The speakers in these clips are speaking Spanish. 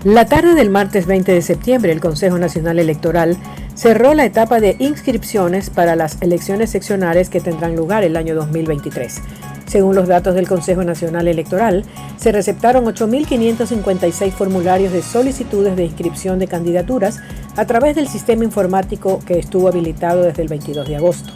La tarde del martes 20 de septiembre, el Consejo Nacional Electoral cerró la etapa de inscripciones para las elecciones seccionales que tendrán lugar el año 2023. Según los datos del Consejo Nacional Electoral, se receptaron 8.556 formularios de solicitudes de inscripción de candidaturas a través del sistema informático que estuvo habilitado desde el 22 de agosto.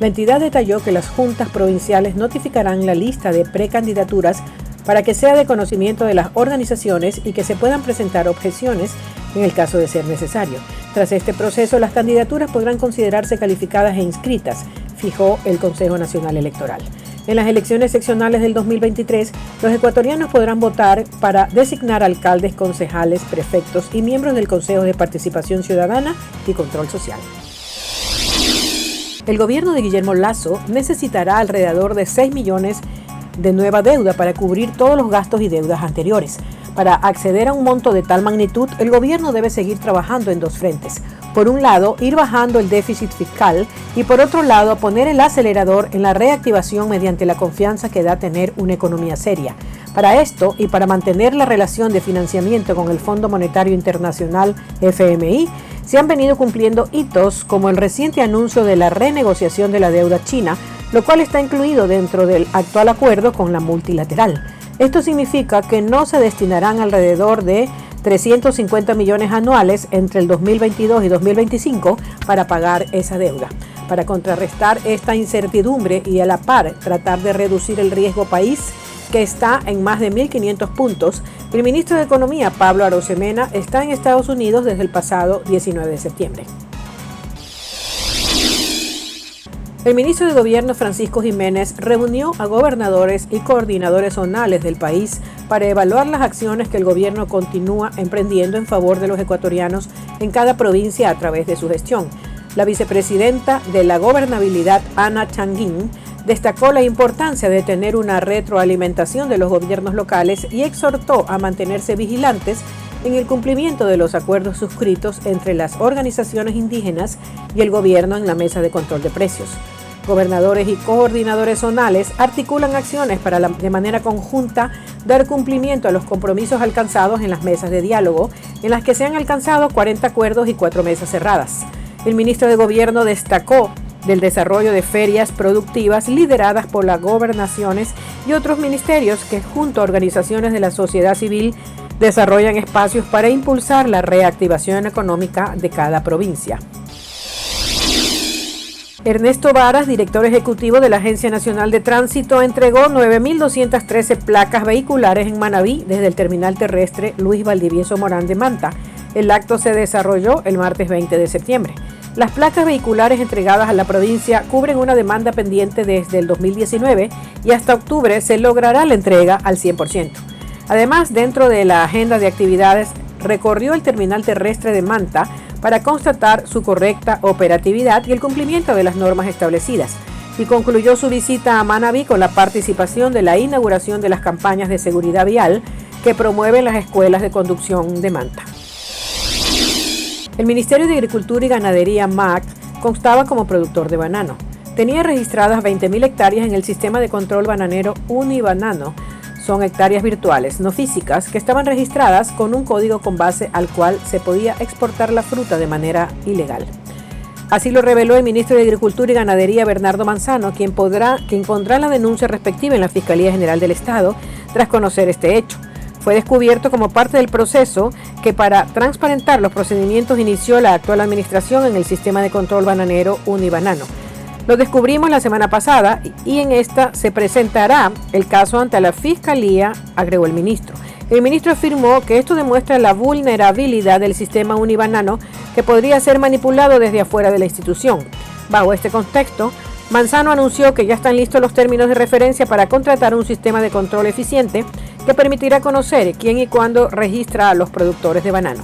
La entidad detalló que las juntas provinciales notificarán la lista de precandidaturas para que sea de conocimiento de las organizaciones y que se puedan presentar objeciones en el caso de ser necesario. Tras este proceso, las candidaturas podrán considerarse calificadas e inscritas, fijó el Consejo Nacional Electoral. En las elecciones seccionales del 2023, los ecuatorianos podrán votar para designar alcaldes, concejales, prefectos y miembros del Consejo de Participación Ciudadana y Control Social. El gobierno de Guillermo Lasso necesitará alrededor de 6 millones de nueva deuda para cubrir todos los gastos y deudas anteriores. Para acceder a un monto de tal magnitud, el gobierno debe seguir trabajando en dos frentes. Por un lado, ir bajando el déficit fiscal y por otro lado, poner el acelerador en la reactivación mediante la confianza que da tener una economía seria. Para esto y para mantener la relación de financiamiento con el Fondo Monetario Internacional FMI, se han venido cumpliendo hitos como el reciente anuncio de la renegociación de la deuda china, lo cual está incluido dentro del actual acuerdo con la multilateral. Esto significa que no se destinarán alrededor de 350 millones anuales entre el 2022 y 2025 para pagar esa deuda. Para contrarrestar esta incertidumbre y a la par tratar de reducir el riesgo país, que está en más de 1.500 puntos, el ministro de Economía, Pablo Arosemena, está en Estados Unidos desde el pasado 19 de septiembre. El ministro de Gobierno, Francisco Jiménez, reunió a gobernadores y coordinadores zonales del país para evaluar las acciones que el gobierno continúa emprendiendo en favor de los ecuatorianos en cada provincia a través de su gestión. La vicepresidenta de la Gobernabilidad, Ana Changuín, destacó la importancia de tener una retroalimentación de los gobiernos locales y exhortó a mantenerse vigilantes en el cumplimiento de los acuerdos suscritos entre las organizaciones indígenas y el gobierno en la mesa de control de precios. Gobernadores y coordinadores zonales articulan acciones para de manera conjunta dar cumplimiento a los compromisos alcanzados en las mesas de diálogo, en las que se han alcanzado 40 acuerdos y 4 mesas cerradas. El ministro de Gobierno destacó del desarrollo de ferias productivas lideradas por las gobernaciones y otros ministerios que junto a organizaciones de la sociedad civil desarrollan espacios para impulsar la reactivación económica de cada provincia. Ernesto Varas, director ejecutivo de la Agencia Nacional de Tránsito, entregó 9.213 placas vehiculares en Manabí desde el terminal terrestre Luis Valdivieso Morán de Manta. El acto se desarrolló el martes 20 de septiembre. Las placas vehiculares entregadas a la provincia cubren una demanda pendiente desde el 2019 y hasta octubre se logrará la entrega al 100%. Además, dentro de la agenda de actividades, recorrió el terminal terrestre de Manta para constatar su correcta operatividad y el cumplimiento de las normas establecidas, y concluyó su visita a Manabí con la participación de la inauguración de las campañas de seguridad vial que promueven las escuelas de conducción de Manta. El Ministerio de Agricultura y Ganadería, MAG, constaba como productor de banano. Tenía registradas 20.000 hectáreas en el sistema de control bananero Unibanano. Son hectáreas virtuales, no físicas, que estaban registradas con un código con base al cual se podía exportar la fruta de manera ilegal. Así lo reveló el ministro de Agricultura y Ganadería, Bernardo Manzano, quien pondrá la denuncia respectiva en la Fiscalía General del Estado tras conocer este hecho. Fue descubierto como parte del proceso que para transparentar los procedimientos inició la actual administración en el sistema de control bananero Unibanano. Lo descubrimos la semana pasada y en esta se presentará el caso ante la Fiscalía, agregó el ministro. El ministro afirmó que esto demuestra la vulnerabilidad del sistema Unibanano que podría ser manipulado desde afuera de la institución. Bajo este contexto, Manzano anunció que ya están listos los términos de referencia para contratar un sistema de control eficiente que permitirá conocer quién y cuándo registra a los productores de banano.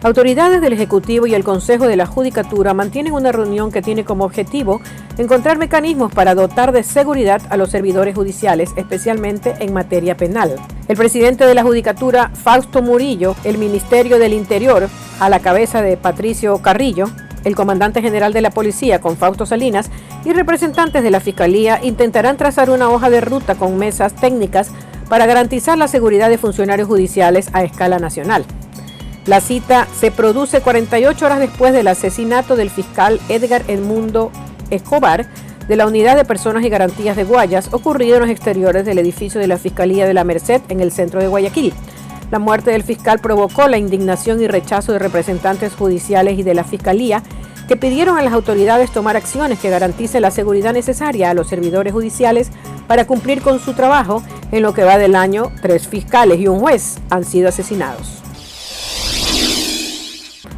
Autoridades del Ejecutivo y el Consejo de la Judicatura mantienen una reunión que tiene como objetivo encontrar mecanismos para dotar de seguridad a los servidores judiciales, especialmente en materia penal. El presidente de la Judicatura, Fausto Murillo, el Ministerio del Interior, a la cabeza de Patricio Carrillo, el comandante general de la policía, con Fausto Salinas, y representantes de la Fiscalía intentarán trazar una hoja de ruta con mesas técnicas para garantizar la seguridad de funcionarios judiciales a escala nacional. La cita se produce 48 horas después del asesinato del fiscal Edgar Edmundo Escobar de la Unidad de Personas y Garantías de Guayas, ocurrido en los exteriores del edificio de la Fiscalía de la Merced en el centro de Guayaquil. La muerte del fiscal provocó la indignación y rechazo de representantes judiciales y de la Fiscalía, que pidieron a las autoridades tomar acciones que garanticen la seguridad necesaria a los servidores judiciales para cumplir con su trabajo. En lo que va del año, 3 fiscales y un juez han sido asesinados.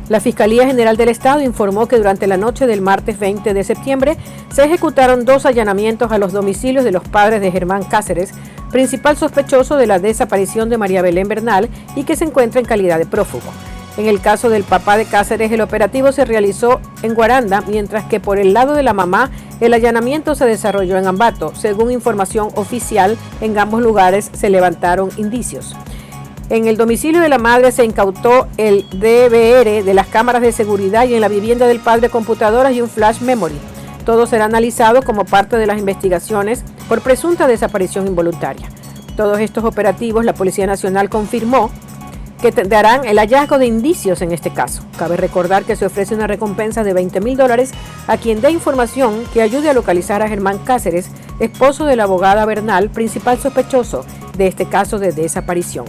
La Fiscalía General del Estado informó que durante la noche del martes 20 de septiembre se ejecutaron 2 allanamientos a los domicilios de los padres de Germán Cáceres, principal sospechoso de la desaparición de María Belén Bernal y que se encuentra en calidad de prófugo. En el caso del papá de Cáceres, el operativo se realizó en Guaranda, mientras que por el lado de la mamá, el allanamiento se desarrolló en Ambato. Según información oficial, en ambos lugares se levantaron indicios. En el domicilio de la madre se incautó el DVR de las cámaras de seguridad y en la vivienda del padre computadoras y un flash memory. Todo será analizado como parte de las investigaciones por presunta desaparición involuntaria. Todos estos operativos, la Policía Nacional confirmó que darán el hallazgo de indicios en este caso. Cabe recordar que se ofrece una recompensa de $20,000 a quien dé información que ayude a localizar a Germán Cáceres, esposo de la abogada Bernal, principal sospechoso de este caso de desaparición.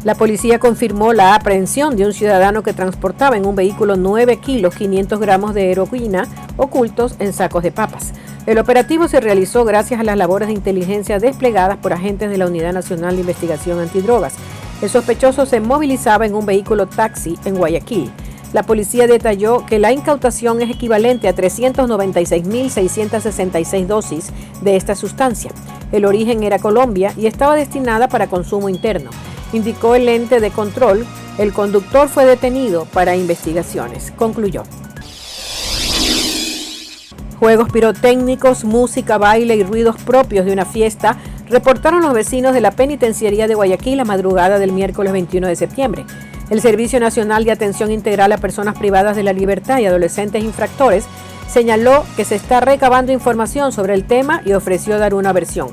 La policía confirmó la aprehensión de un ciudadano que transportaba en un vehículo 9 kilos 500 gramos de heroína ocultos en sacos de papas. El operativo se realizó gracias a las labores de inteligencia desplegadas por agentes de la Unidad Nacional de Investigación Antidrogas. El sospechoso se movilizaba en un vehículo taxi en Guayaquil. La policía detalló que la incautación es equivalente a 396.666 dosis de esta sustancia. El origen era Colombia y estaba destinada para consumo interno. Indicó el ente de control. El conductor fue detenido para investigaciones. Concluyó. Juegos pirotécnicos, música, baile y ruidos propios de una fiesta reportaron los vecinos de la penitenciaría de Guayaquil la madrugada del miércoles 21 de septiembre. El Servicio Nacional de Atención Integral a Personas Privadas de la Libertad y Adolescentes Infractores señaló que se está recabando información sobre el tema y ofreció dar una versión.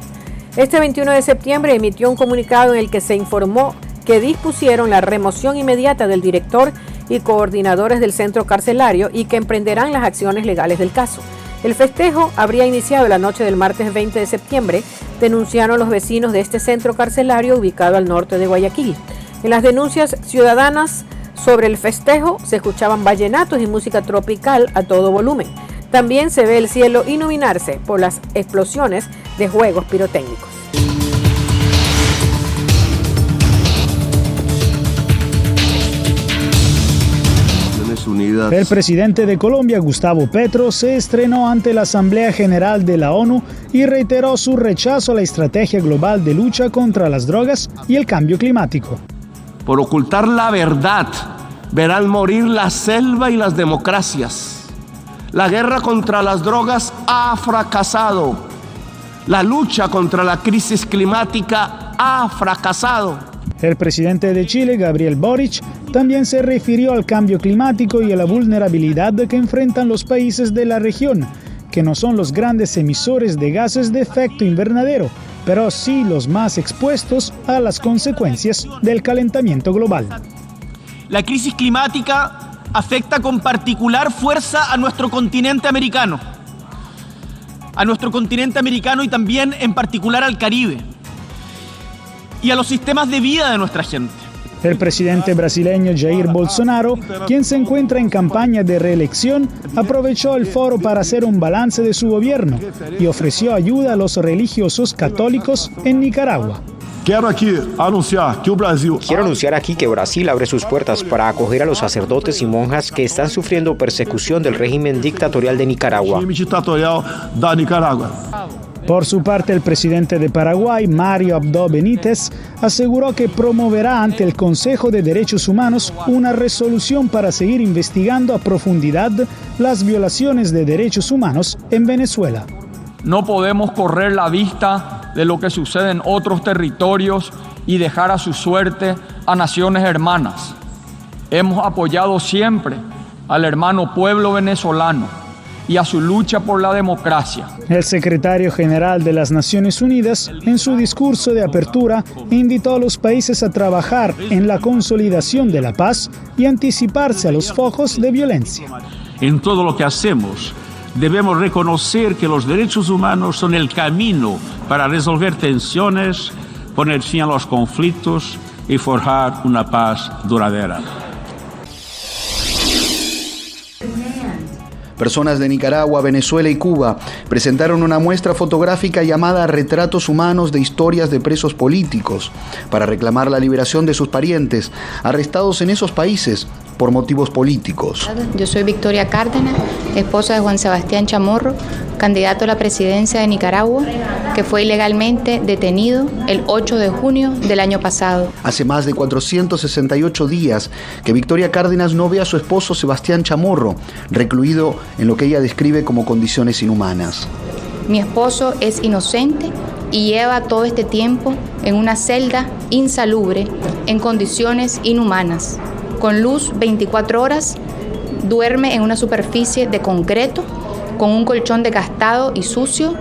Este 21 de septiembre emitió un comunicado en el que se informó que dispusieron la remoción inmediata del director y coordinadores del centro carcelario y que emprenderán las acciones legales del caso. El festejo habría iniciado la noche del martes 20 de septiembre, denunciaron los vecinos de este centro carcelario ubicado al norte de Guayaquil. En las denuncias ciudadanas sobre el festejo se escuchaban vallenatos y música tropical a todo volumen. También se ve el cielo iluminarse por las explosiones de juegos pirotécnicos. El presidente de Colombia, Gustavo Petro, se estrenó ante la Asamblea General de la ONU y reiteró su rechazo a la estrategia global de lucha contra las drogas y el cambio climático. Por ocultar la verdad, verán morir la selva y las democracias. La guerra contra las drogas ha fracasado. La lucha contra la crisis climática ha fracasado. El presidente de Chile, Gabriel Boric, también se refirió al cambio climático y a la vulnerabilidad que enfrentan los países de la región, que no son los grandes emisores de gases de efecto invernadero, pero sí los más expuestos a las consecuencias del calentamiento global. La crisis climática afecta con particular fuerza a nuestro continente americano y también en particular al Caribe y a los sistemas de vida de nuestra gente. El presidente brasileño Jair Bolsonaro, quien se encuentra en campaña de reelección, aprovechó el foro para hacer un balance de su gobierno y ofreció ayuda a los religiosos católicos en Nicaragua. Quiero anunciar aquí que Brasil abre sus puertas para acoger a los sacerdotes y monjas que están sufriendo persecución del régimen dictatorial de Nicaragua. Por su parte, el presidente de Paraguay, Mario Abdo Benítez, aseguró que promoverá ante el Consejo de Derechos Humanos una resolución para seguir investigando a profundidad las violaciones de derechos humanos en Venezuela. No podemos correr la vista de lo que sucede en otros territorios y dejar a su suerte a naciones hermanas. Hemos apoyado siempre al hermano pueblo venezolano y a su lucha por la democracia. El secretario general de las Naciones Unidas, en su discurso de apertura, invitó a los países a trabajar en la consolidación de la paz y anticiparse a los focos de violencia. En todo lo que hacemos, debemos reconocer que los derechos humanos son el camino para resolver tensiones, poner fin a los conflictos y forjar una paz duradera. Personas de Nicaragua, Venezuela y Cuba presentaron una muestra fotográfica llamada Retratos Humanos de Historias de Presos Políticos para reclamar la liberación de sus parientes arrestados en esos países por motivos políticos. Yo soy Victoria Cárdenas, esposa de Juan Sebastián Chamorro, candidato a la presidencia de Nicaragua, que fue ilegalmente detenido el 8 de junio del año pasado. Hace más de 468 días que Victoria Cárdenas no ve a su esposo Sebastián Chamorro, recluido en lo que ella describe como condiciones inhumanas. Mi esposo es inocente y lleva todo este tiempo en una celda insalubre, en condiciones inhumanas. Con luz 24 horas, duerme en una superficie de concreto, con un colchón desgastado y sucio,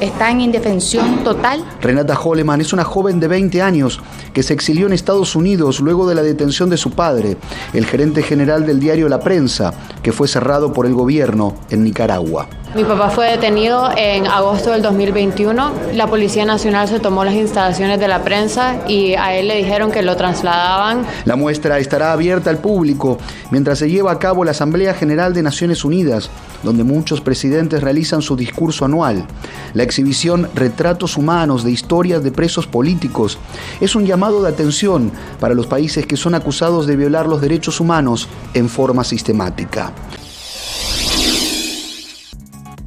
está en indefensión total. Renata Holleman es una joven de 20 años que se exilió en Estados Unidos luego de la detención de su padre, el gerente general del diario La Prensa, que fue cerrado por el gobierno en Nicaragua. Mi papá fue detenido en agosto del 2021. La Policía Nacional se tomó las instalaciones de La Prensa y a él le dijeron que lo trasladaban. La muestra estará abierta al público mientras se lleva a cabo la Asamblea General de Naciones Unidas, donde muchos presidentes realizan su discurso anual. La exhibición Retratos Humanos de Historias de Presos Políticos es un llamado de atención para los países que son acusados de violar los derechos humanos en forma sistemática.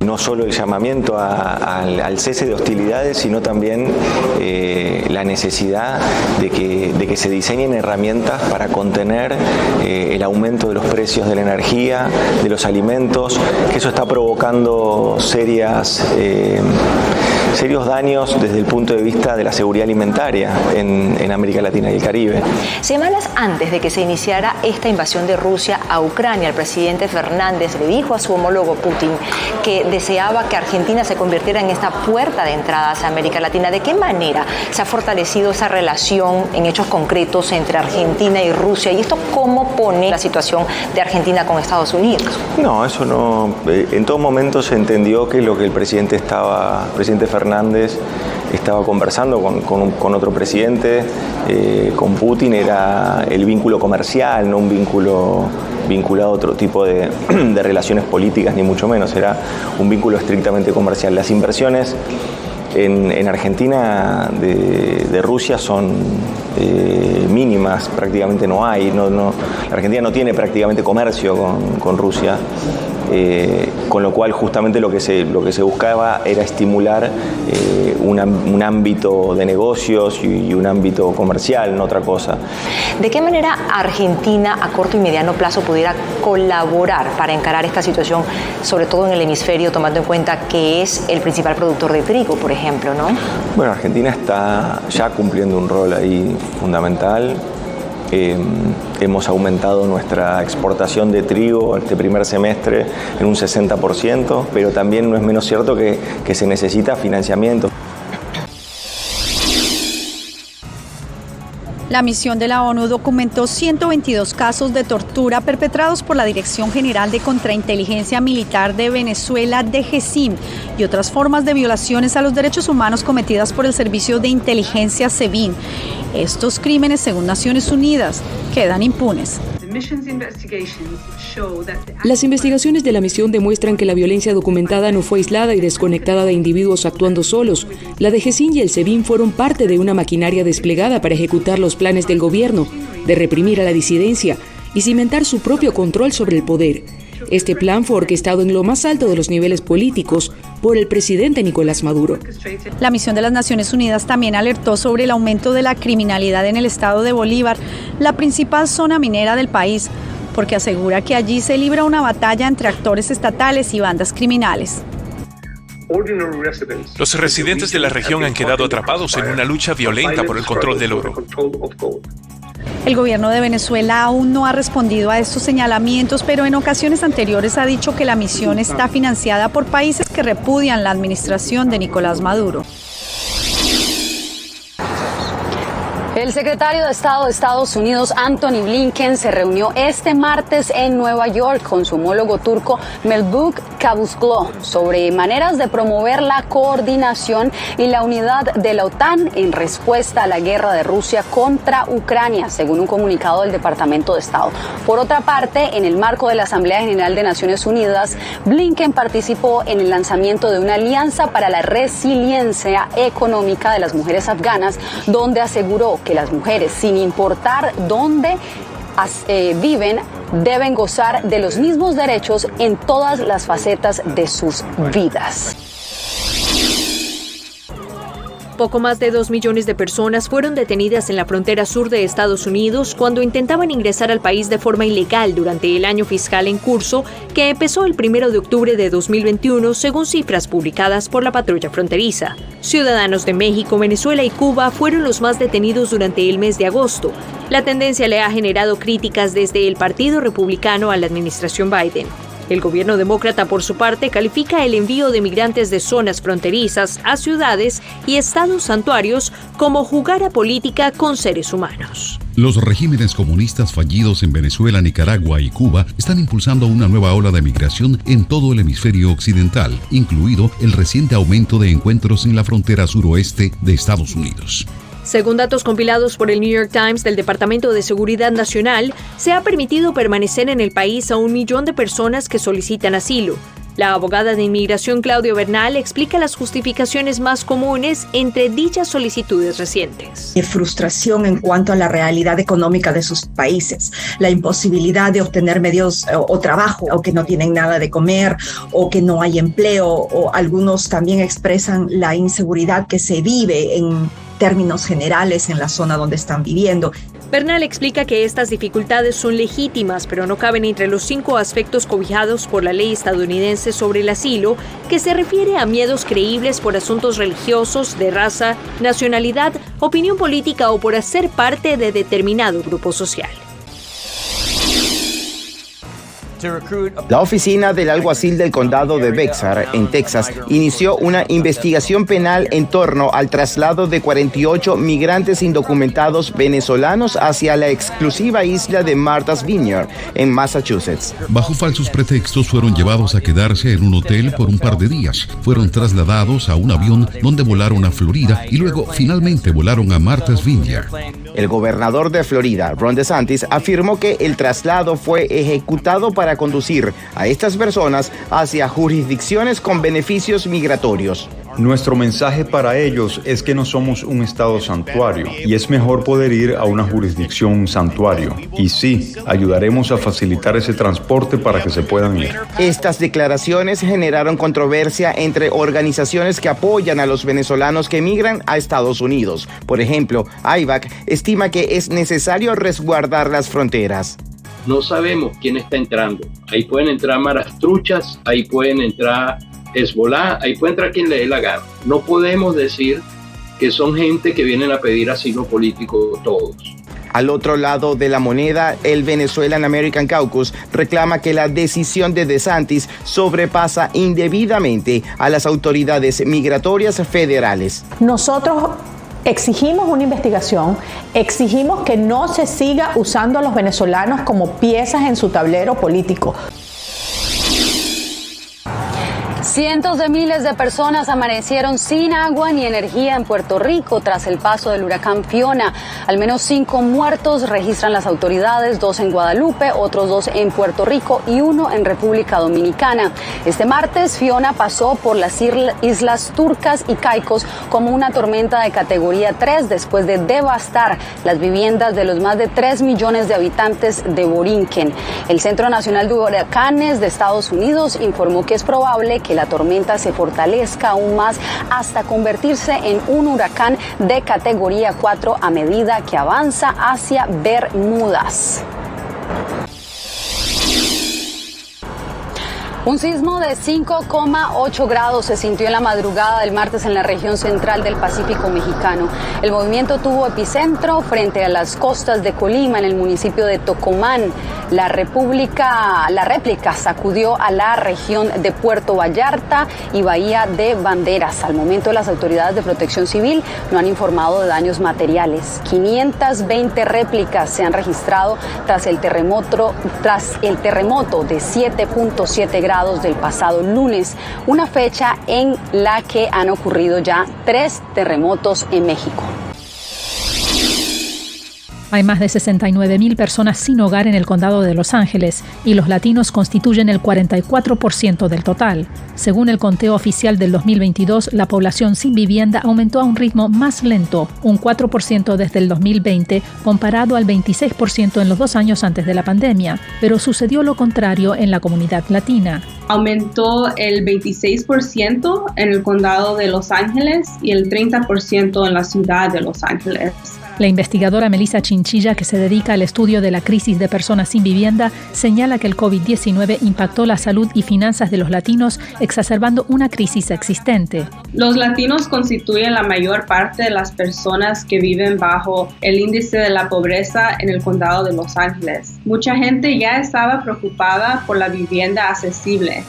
No solo el llamamiento al cese de hostilidades, sino también la necesidad de que se diseñen herramientas para contener el aumento de los precios de la energía, de los alimentos, que eso está provocando serios daños desde el punto de vista de la seguridad alimentaria en América Latina y el Caribe. Semanas antes de que se iniciara esta invasión de Rusia a Ucrania, el presidente Fernández le dijo a su homólogo Putin que deseaba que Argentina se convirtiera en esta puerta de entrada hacia América Latina. ¿De qué manera se ha fortalecido esa relación en hechos concretos entre Argentina y Rusia? ¿Y esto cómo pone la situación de Argentina con Estados Unidos? No, eso no. En todo momento se entendió que lo que el presidente Fernández estaba conversando con otro presidente, con Putin, era el vínculo comercial, no un vínculo vinculado a otro tipo de relaciones políticas, ni mucho menos, era un vínculo estrictamente comercial. Las inversiones en Argentina de Rusia son mínimas, prácticamente no hay. La Argentina no tiene prácticamente comercio con Rusia. Con lo cual justamente lo que se buscaba era estimular un ámbito de negocios y un ámbito comercial, no otra cosa. ¿De qué manera Argentina a corto y mediano plazo pudiera colaborar para encarar esta situación, sobre todo en el hemisferio, tomando en cuenta que es el principal productor de trigo, por ejemplo, ¿no? Bueno, Argentina está ya cumpliendo un rol ahí fundamental. Hemos aumentado nuestra exportación de trigo este primer semestre en un 60%, pero también no es menos cierto que se necesita financiamiento. La misión de la ONU documentó 122 casos de tortura perpetrados por la Dirección General de Contrainteligencia Militar de Venezuela, DGCIM, y otras formas de violaciones a los derechos humanos cometidas por el Servicio de Inteligencia SEBIN. Estos crímenes, según Naciones Unidas, quedan impunes. Las investigaciones de la misión demuestran que la violencia documentada no fue aislada y desconectada de individuos actuando solos. La DGCIM y el SEBIN fueron parte de una maquinaria desplegada para ejecutar los planes del gobierno, de reprimir a la disidencia y cimentar su propio control sobre el poder. Este plan fue orquestado en lo más alto de los niveles políticos por el presidente Nicolás Maduro. La misión de las Naciones Unidas también alertó sobre el aumento de la criminalidad en el estado de Bolívar, la principal zona minera del país, porque asegura que allí se libra una batalla entre actores estatales y bandas criminales. Los residentes de la región han quedado atrapados en una lucha violenta por el control del oro. El gobierno de Venezuela aún no ha respondido a estos señalamientos, pero en ocasiones anteriores ha dicho que la misión está financiada por países que repudian la administración de Nicolás Maduro. El secretario de Estado de Estados Unidos, Antony Blinken, se reunió este martes en Nueva York con su homólogo turco Mevlut Cavusoglu sobre maneras de promover la coordinación y la unidad de la OTAN en respuesta a la guerra de Rusia contra Ucrania, según un comunicado del Departamento de Estado. Por otra parte, en el marco de la Asamblea General de Naciones Unidas, Blinken participó en el lanzamiento de una alianza para la resiliencia económica de las mujeres afganas, donde aseguró que las mujeres, sin importar dónde viven, deben gozar de los mismos derechos en todas las facetas de sus vidas. Poco más de 2 millones de personas fueron detenidas en la frontera sur de Estados Unidos cuando intentaban ingresar al país de forma ilegal durante el año fiscal en curso, que empezó el 1 de octubre de 2021, según cifras publicadas por la patrulla fronteriza. Ciudadanos de México, Venezuela y Cuba fueron los más detenidos durante el mes de agosto. La tendencia le ha generado críticas desde el Partido Republicano a la administración Biden. El gobierno demócrata, por su parte, califica el envío de migrantes de zonas fronterizas a ciudades y estados santuarios como jugar a política con seres humanos. Los regímenes comunistas fallidos en Venezuela, Nicaragua y Cuba están impulsando una nueva ola de migración en todo el hemisferio occidental, incluido el reciente aumento de encuentros en la frontera suroeste de Estados Unidos. Según datos compilados por el New York Times del Departamento de Seguridad Nacional, se ha permitido permanecer en el país a 1 millón de personas que solicitan asilo. La abogada de inmigración Claudia Bernal explica las justificaciones más comunes entre dichas solicitudes recientes. Frustración en cuanto a la realidad económica de sus países, la imposibilidad de obtener medios o trabajo, o que no tienen nada de comer, o que no hay empleo, o algunos también expresan la inseguridad que se vive en términos generales en la zona donde están viviendo. Bernal explica que estas dificultades son legítimas, pero no caben entre los 5 aspectos cobijados por la ley estadounidense sobre el asilo, que se refiere a miedos creíbles por asuntos religiosos, de raza, nacionalidad, opinión política o por hacer parte de determinado grupo social. La oficina del alguacil del condado de Bexar, en Texas, inició una investigación penal en torno al traslado de 48 migrantes indocumentados venezolanos hacia la exclusiva isla de Martha's Vineyard, en Massachusetts. Bajo falsos pretextos fueron llevados a quedarse en un hotel por un par de días. Fueron trasladados a un avión donde volaron a Florida y luego finalmente volaron a Martha's Vineyard. El gobernador de Florida, Ron DeSantis, afirmó que el traslado fue ejecutado para conducir a estas personas hacia jurisdicciones con beneficios migratorios. Nuestro mensaje para ellos es que no somos un estado santuario y es mejor poder ir a una jurisdicción santuario. Y sí, ayudaremos a facilitar ese transporte para que se puedan ir. Estas declaraciones generaron controversia entre organizaciones que apoyan a los venezolanos que emigran a Estados Unidos. Por ejemplo, AIVAC estima que es necesario resguardar las fronteras. No sabemos quién está entrando. Ahí pueden entrar maras truchas, ahí pueden entrar Hezbollah, ahí puede entrar quien le dé la gana. No podemos decir que son gente que vienen a pedir asilo político todos. Al otro lado de la moneda, el Venezuelan American Caucus reclama que la decisión de DeSantis sobrepasa indebidamente a las autoridades migratorias federales. Nosotros exigimos una investigación, exigimos que no se siga usando a los venezolanos como piezas en su tablero político. Cientos de miles de personas amanecieron sin agua ni energía en Puerto Rico tras el paso del huracán Fiona. Al menos 5 muertos registran las autoridades, 2 en Guadalupe, otros 2 en Puerto Rico y 1 en República Dominicana. Este martes, Fiona pasó por las islas Turcas y Caicos como una tormenta de categoría 3 después de devastar las viviendas de los más de 3 millones de habitantes de Borinquen. El Centro Nacional de Huracanes de Estados Unidos informó que es probable que la tormenta se fortalezca aún más hasta convertirse en un huracán de categoría 4 a medida que avanza hacia Bermudas. Un sismo de 5,8 grados se sintió en la madrugada del martes en la región central del Pacífico mexicano. El movimiento tuvo epicentro frente a las costas de Colima, en el municipio de Tocomán. La réplica sacudió a la región de Puerto Vallarta y Bahía de Banderas. Al momento, las autoridades de protección civil no han informado de daños materiales. 520 réplicas se han registrado tras el terremoto de 7.7 grados del pasado lunes, una fecha en la que han ocurrido ya 3 terremotos en México. Hay más de 69.000 personas sin hogar en el condado de Los Ángeles y los latinos constituyen el 44% del total. Según el conteo oficial del 2022, la población sin vivienda aumentó a un ritmo más lento, un 4% desde el 2020, comparado al 26% en los 2 años antes de la pandemia, pero sucedió lo contrario en la comunidad latina. Aumentó el 26% en el condado de Los Ángeles y el 30% en la ciudad de Los Ángeles. La investigadora Melissa Chinchilla, que se dedica al estudio de la crisis de personas sin vivienda, señala que el COVID-19 impactó la salud y finanzas de los latinos, exacerbando una crisis existente. Los latinos constituyen la mayor parte de las personas que viven bajo el índice de la pobreza en el condado de Los Ángeles. Mucha gente ya estaba preocupada por la vivienda accesible.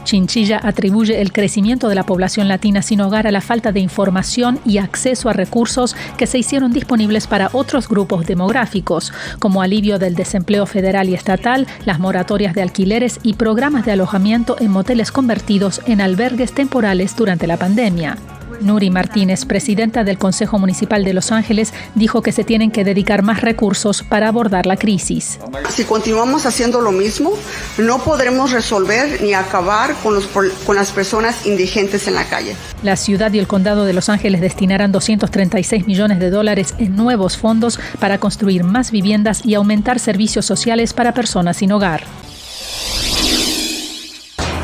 Chinchilla atribuye el crecimiento de la población latina sin hogar a la falta de información y acceso a recursos que se hicieron disponibles para otros grupos demográficos, como alivio del desempleo federal y estatal, las moratorias de alquileres y programas de alojamiento en moteles convertidos en albergues temporales durante la pandemia. Nuri Martínez, presidenta del Consejo Municipal de Los Ángeles, dijo que se tienen que dedicar más recursos para abordar la crisis. Si continuamos haciendo lo mismo, no podremos resolver ni acabar con las personas indigentes en la calle. La ciudad y el condado de Los Ángeles destinarán $236 millones en nuevos fondos para construir más viviendas y aumentar servicios sociales para personas sin hogar.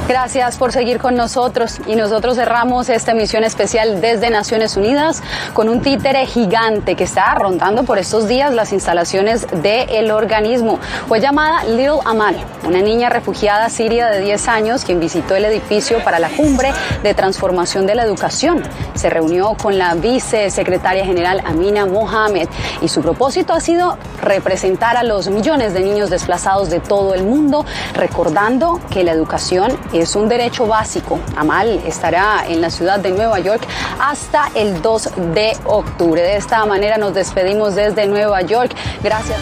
Gracias por seguir con nosotros y nosotros cerramos esta emisión especial desde Naciones Unidas con un títere gigante que está rondando por estos días las instalaciones del organismo. Fue llamada Little Amal, una niña refugiada siria de 10 años quien visitó el edificio para la cumbre de transformación de la educación. Se reunió con la vicesecretaria general Amina Mohamed y su propósito ha sido representar a los millones de niños desplazados de todo el mundo, recordando que la educación es un derecho básico. Amal estará en la ciudad de Nueva York hasta el 2 de octubre. De esta manera nos despedimos desde Nueva York. Gracias.